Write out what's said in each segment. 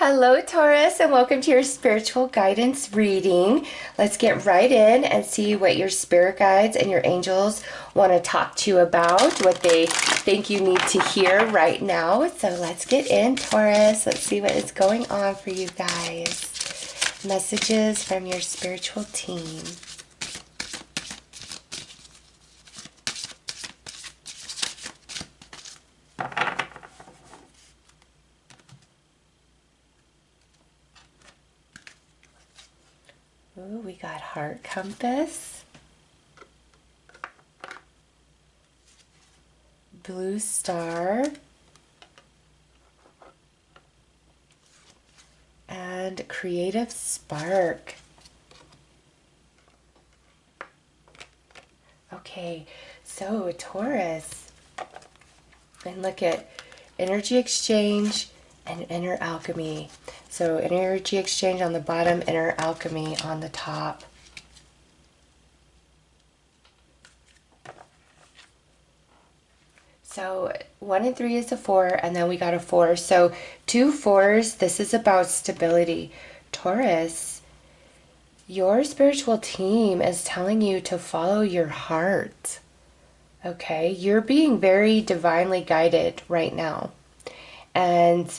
Hello, Taurus, and welcome to your spiritual guidance reading. Let's get right in and see what your spirit guides and your angels want to talk to you about, what they think you need to hear right now. So let's get in, Taurus. Let's see what is going on for you guys. Messages from your spiritual team. Ooh, we got heart compass, blue star, and creative spark. Okay, so Taurus, and look at energy exchange and inner alchemy. So energy exchange on the bottom, inner alchemy on the top. So 1 and 3 is a 4, and then we got a 4. So 2 4s, this is about stability. Taurus, your spiritual team is telling you to follow your heart. Okay, you're being very divinely guided right now. And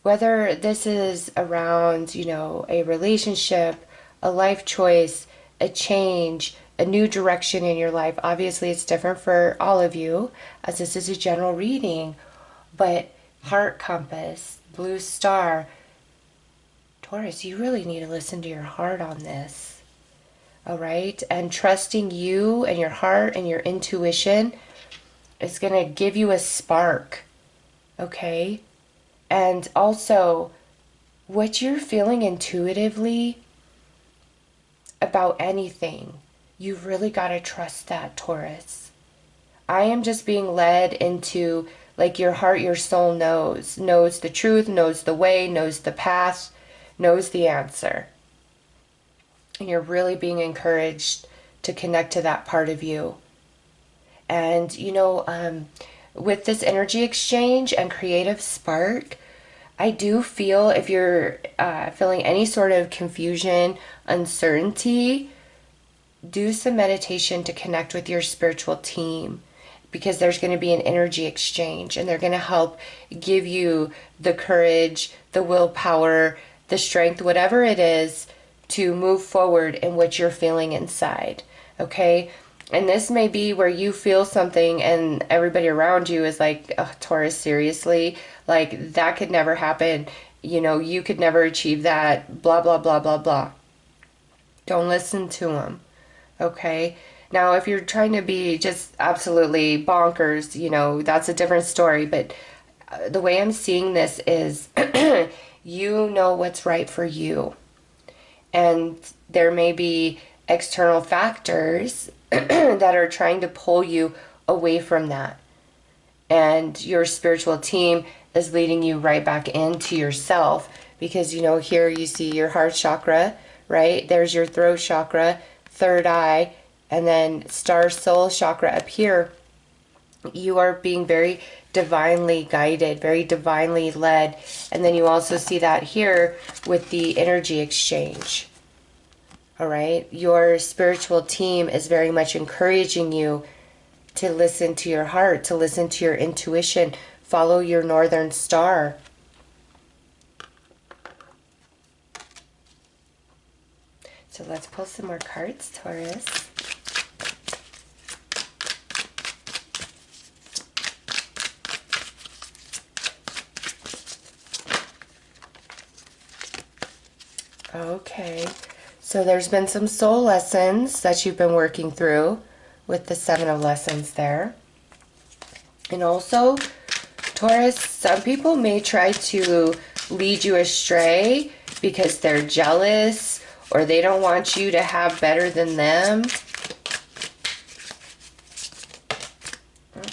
whether this is around, a relationship, a life choice, a change, a new direction in your life, obviously it's different for all of you, as this is a general reading, but heart compass, blue star, Taurus, you really need to listen to your heart on this. All right, and trusting you and your heart and your intuition is going to give you a spark. Okay, and also what you're feeling intuitively about anything, you've really got to trust that, Taurus. I am just being led into, like, your heart, your soul knows the truth, knows the way, knows the path, knows the answer. And you're really being encouraged to connect to that part of you. And, with this energy exchange and creative spark, I do feel if you're feeling any sort of confusion, uncertainty, do some meditation to connect with your spiritual team, because there's going to be an energy exchange and they're going to help give you the courage, the willpower, the strength, whatever it is, to move forward in what you're feeling inside. Okay? And this may be where you feel something and everybody around you is like, oh, Taurus, seriously? Like, that could never happen. You could never achieve that. Blah, blah, blah, blah, blah. Don't listen to them. Okay? Now, if you're trying to be just absolutely bonkers, that's a different story. But the way I'm seeing this is you know what's right for you. And there may be external factors that are trying to pull you away from that. And your spiritual team is leading you right back into yourself, because, here you see your heart chakra, right? There's your throat chakra, third eye, and then star soul chakra up here. You are being very divinely guided, very divinely led. And then you also see that here with the energy exchange. All right, your spiritual team is very much encouraging you to listen to your heart, to listen to your intuition, follow your northern star. So let's pull some more cards, Taurus. Okay. So there's been some soul lessons that you've been working through with the 7 of lessons there. And also, Taurus, some people may try to lead you astray because they're jealous or they don't want you to have better than them.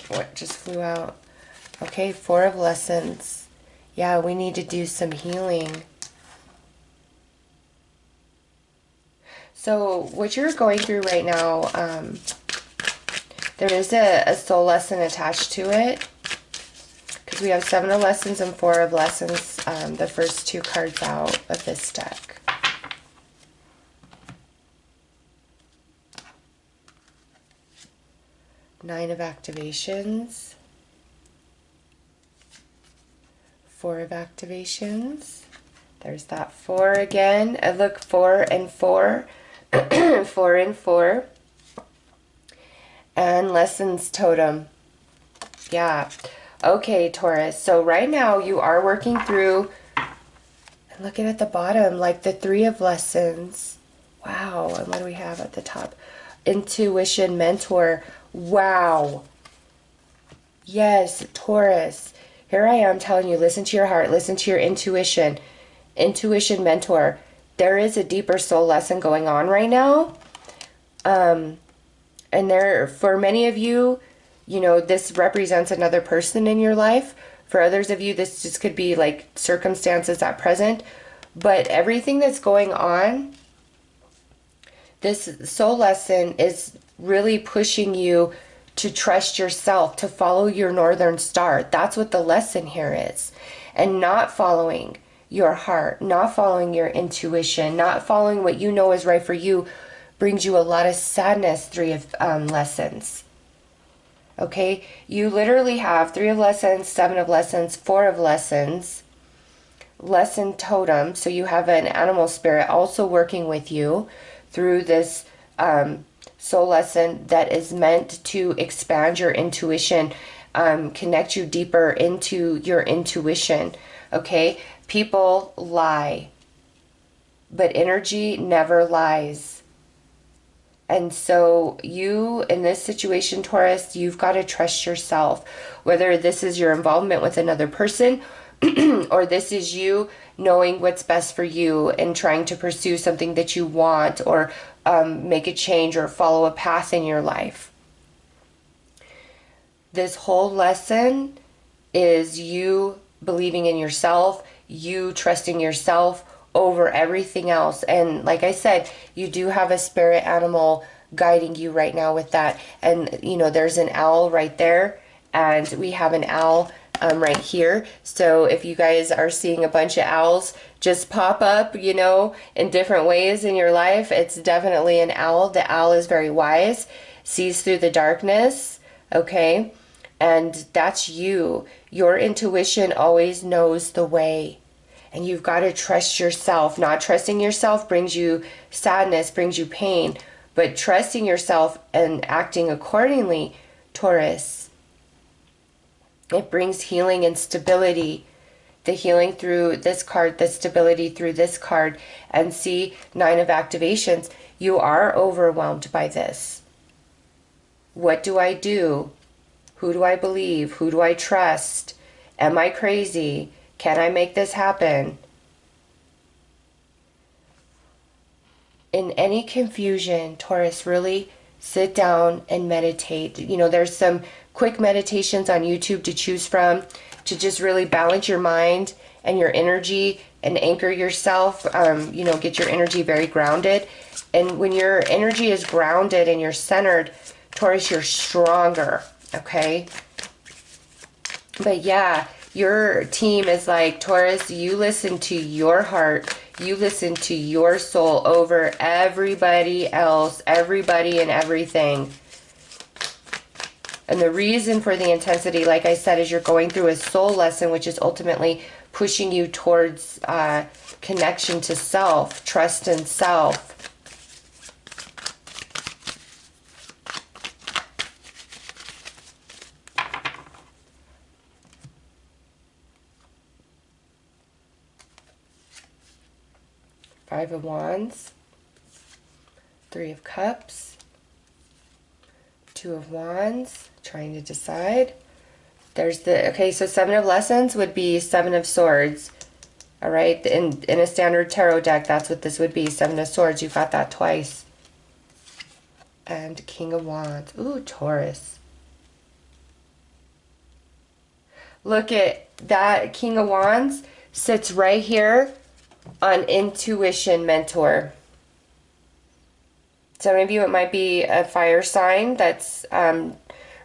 What just flew out? Okay, 4 of lessons. Yeah, we need to do some healing. So what you're going through right now, there is a soul lesson attached to it. Because we have 7 of lessons and 4 of lessons, the first 2 cards out of this deck. Nine of activations. 4 of activations. There's that 4 again. I look 4 and 4. 4 and 4. And lessons totem. Yeah. Okay, Taurus. So right now you are working through, and looking at the bottom, like the 3 of lessons. Wow. And what do we have at the top? Intuition, mentor. Wow. Yes, Taurus. Here I am telling you, listen to your heart, listen to your intuition. Intuition, mentor. There is a deeper soul lesson going on right now. And there, for many of you, you know, this represents another person in your life. For others of you, this just could be like circumstances at present. But everything that's going on, this soul lesson is really pushing you to trust yourself, to follow your northern star. That's what the lesson here is. And not following your heart, not following your intuition, not following what you know is right for you brings you a lot of sadness. 3 of lessons. Okay, you literally have 3 of lessons, 7 of lessons, 4 of lessons, lesson totem. So you have an animal spirit also working with you through this soul lesson that is meant to expand your intuition, connect you deeper into your intuition. Okay, people lie, but energy never lies. And so you, in this situation, Taurus, you've got to trust yourself. Whether this is your involvement with another person or this is you knowing what's best for you and trying to pursue something that you want, or make a change or follow a path in your life. This whole lesson is you believing in yourself, you trusting yourself over everything else. And like I said, you do have a spirit animal guiding you right now with that. And you know, there's an owl right there, and we have an owl right here. So if you guys are seeing a bunch of owls just pop up, you know, in different ways in your life, it's definitely an owl. The owl is very wise, sees through the darkness. Okay, and that's you. Your intuition always knows the way. And you've got to trust yourself. Not trusting yourself brings you sadness, brings you pain. But trusting yourself and acting accordingly, Taurus, it brings healing and stability. The healing through this card, the stability through this card. And see, 9 of activations. You are overwhelmed by this. What do I do? Who do I believe? Who do I trust? Am I crazy? Can I make this happen? In any confusion, Taurus, really sit down and meditate. You know, there's some quick meditations on YouTube to choose from to just really balance your mind and your energy and anchor yourself. You know, get your energy very grounded. And when your energy is grounded and you're centered, Taurus, you're stronger. Okay? But yeah, your team is like, Taurus, you listen to your heart. You listen to your soul over everybody else, everybody and everything. And the reason for the intensity, like I said, is you're going through a soul lesson, which is ultimately pushing you towards connection to self, trust in self. Five of Wands, 3 of Cups, 2 of Wands, trying to decide. There's the, okay, so 7 of Lessons would be 7 of Swords. All right, in a standard tarot deck, that's what this would be, 7 of Swords. You've got that twice. And King of Wands. Ooh, Taurus. Look at that. King of Wands sits right here on Intuition Mentor. Some of you, it might be a fire sign that's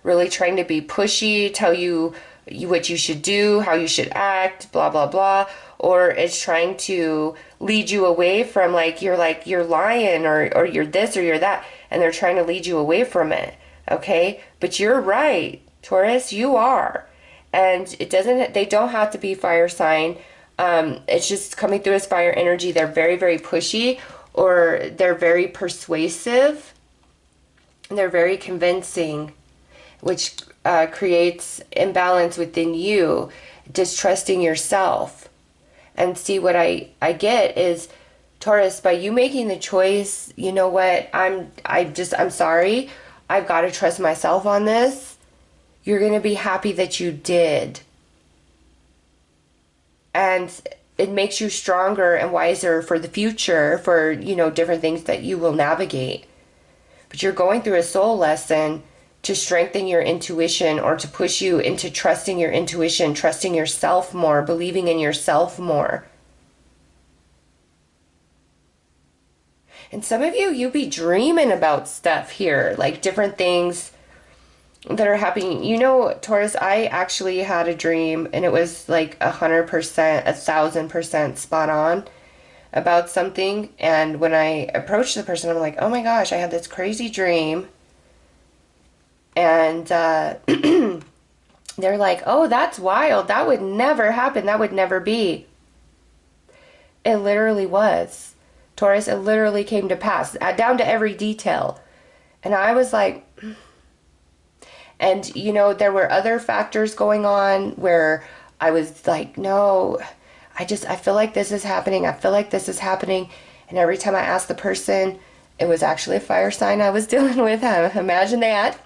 really trying to be pushy, tell you what you should do, how you should act, blah, blah, blah. Or it's trying to lead you away from you're lying, or you're this or you're that. And they're trying to lead you away from it. Okay? But you're right, Taurus, you are. And they don't have to be fire sign. It's just coming through as fire energy. They're very, very pushy, or they're very persuasive. And they're very convincing, which creates imbalance within you, distrusting yourself. And see, what I get is, Taurus, by you making the choice, you know what, I'm sorry, I've got to trust myself on this. You're going to be happy that you did. And it makes you stronger and wiser for the future, for, different things that you will navigate. But you're going through a soul lesson to strengthen your intuition, or to push you into trusting your intuition, trusting yourself more, believing in yourself more. And some of you be dreaming about stuff here, like different things that are happening. Taurus, I actually had a dream, and it was like 100%, 1,000% spot on about something. And when I approached the person, I'm like, oh my gosh, I had this crazy dream. And they're like, oh, that's wild. That would never happen. That would never be. It literally was. Taurus, it literally came to pass, down to every detail. And I was like, and there were other factors going on where I was like, no, I feel like this is happening. I feel like this is happening. And every time I asked the person, it was actually a fire sign I was dealing with. Imagine that.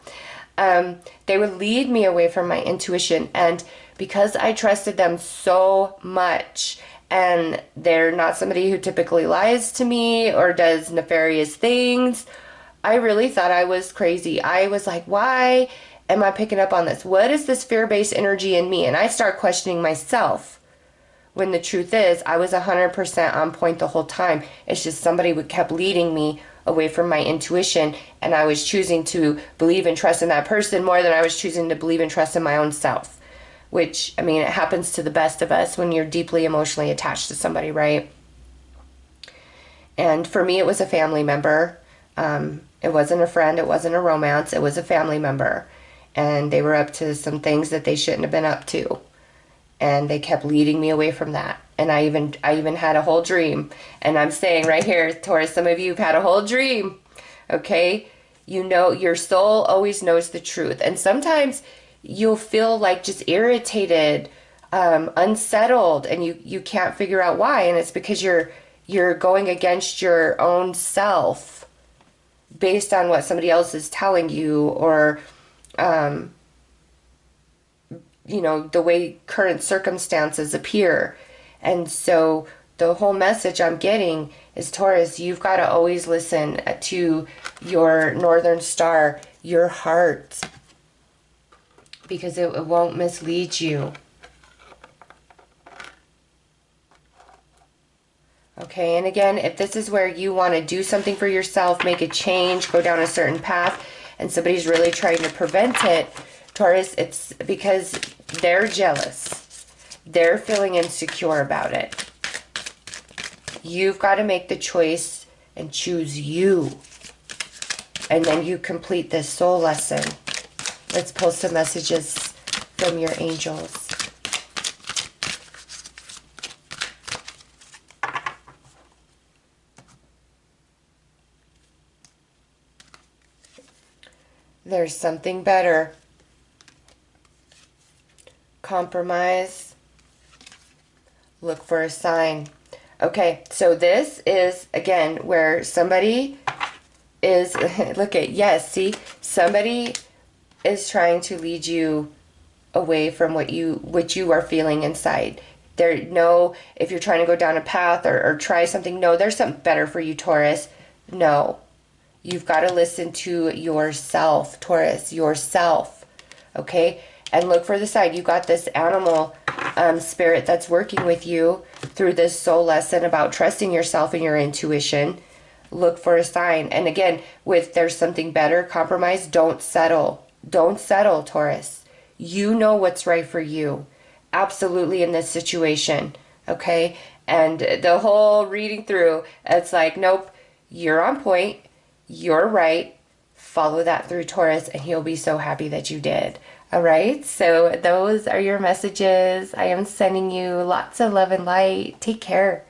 They would lead me away from my intuition. And because I trusted them so much, and they're not somebody who typically lies to me or does nefarious things, I really thought I was crazy. I was like, why am I picking up on this? What is this fear-based energy in me? And I start questioning myself, when the truth is I was 100% on point the whole time. It's just somebody kept leading me away from my intuition, and I was choosing to believe and trust in that person more than I was choosing to believe and trust in my own self. Which, it happens to the best of us when you're deeply emotionally attached to somebody, right? And for me, it was a family member. It wasn't a friend, it wasn't a romance, it was a family member. And they were up to some things that they shouldn't have been up to. And they kept leading me away from that. And I even had a whole dream. And I'm saying right here, Taurus, some of you have had a whole dream. Okay? Your soul always knows the truth. And sometimes you'll feel like just irritated, unsettled, and you can't figure out why. And it's because you're going against your own self based on what somebody else is telling you, or the way current circumstances appear. And so the whole message I'm getting is, Taurus, you've got to always listen to your northern star, your heart, because it won't mislead you. Okay, and again, if this is where you want to do something for yourself, make a change, go down a certain path, and somebody's really trying to prevent it, Taurus, it's because they're jealous. They're feeling insecure about it. You've got to make the choice and choose you. And then you complete this soul lesson. Let's pull some messages from your angels. There's something better. Compromise. Look for a sign. Okay, so this is, again, where somebody is, look at, yes, see, somebody is trying to lead you away from what you are feeling inside. If you're trying to go down a path or try something, no, there's something better for you, Taurus. No. You've got to listen to yourself, Taurus, yourself. Okay? And look for the sign. You got this animal spirit that's working with you through this soul lesson about trusting yourself and your intuition. Look for a sign. And again, with there's something better, compromise, don't settle. Don't settle, Taurus. You know what's right for you. Absolutely in this situation. Okay? And the whole reading through, it's like, nope, you're on point. You're right. Follow that through, Taurus, and he'll be so happy that you did. All right? So those are your messages. I am sending you lots of love and light. Take care.